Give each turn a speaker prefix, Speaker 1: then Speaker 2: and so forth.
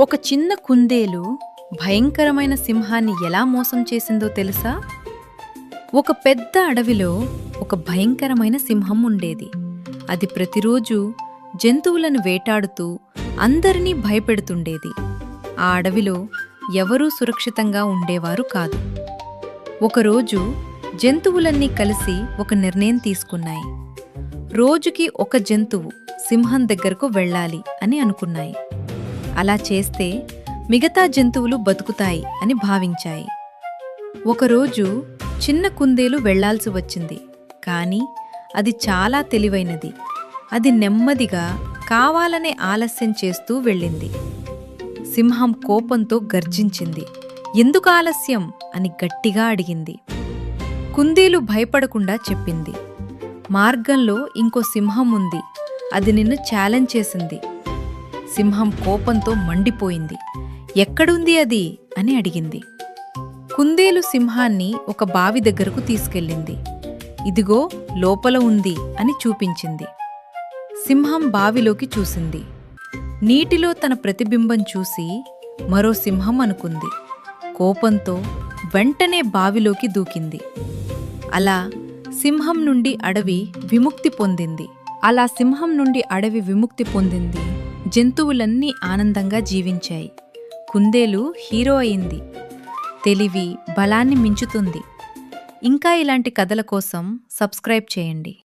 Speaker 1: ఒక చిన్న కుందేలు భయంకరమైన సింహాన్ని ఎలా మోసం చేసిందో తెలుసా? ఒక పెద్ద అడవిలో ఒక భయంకరమైన సింహం ఉండేది. అది ప్రతిరోజు జంతువులను వేటాడుతూ అందరినీ భయపెడుతుండేది. ఆ అడవిలో ఎవరూ సురక్షితంగా ఉండేవారు కాదు. ఒకరోజు జంతువులన్నీ కలిసి ఒక నిర్ణయం తీసుకున్నాయి. రోజుకి ఒక జంతువు సింహం దగ్గరకు వెళ్ళాలి అని అనుకున్నాయి. అలా చేస్తే మిగతా జంతువులు బతుకుతాయి అని భావించాయి. ఒకరోజు చిన్న కుందేలు వెళ్లాల్సి వచ్చింది. కాని అది చాలా తెలివైనది. అది నెమ్మదిగా కావాలనే ఆలస్యం చేస్తూ వెళ్ళింది. సింహం కోపంతో గర్జించింది. ఎందుకు ఆలస్యం అని గట్టిగా అడిగింది. కుందేలు భయపడకుండా చెప్పింది, మార్గంలో ఇంకో సింహం ఉంది. అది నిన్ను ఛాలెంజ్ చేసింది. సింహం కోపంతో మండిపోయింది. ఎక్కడుంది అది అని అడిగింది. కుందేలు సింహాన్ని ఒక బావి దగ్గరకు తీసుకెళ్ళింది. ఇదిగో లోపల ఉంది అని చూపించింది. సింహం బావిలోకి చూసింది. నీటిలో తన ప్రతిబింబం చూసి మరో సింహం అనుకుంది. కోపంతో వెంటనే బావిలోకి దూకింది. అలా సింహం నుండి అడవి విముక్తి పొందింది. జంతువులన్నీ ఆనందంగా జీవించాయి. కుందేలు హీరో అయింది. తెలివి బలాన్ని మించుతుంది. ఇంకా ఇలాంటి కథల కోసం సబ్స్క్రైబ్ చేయండి.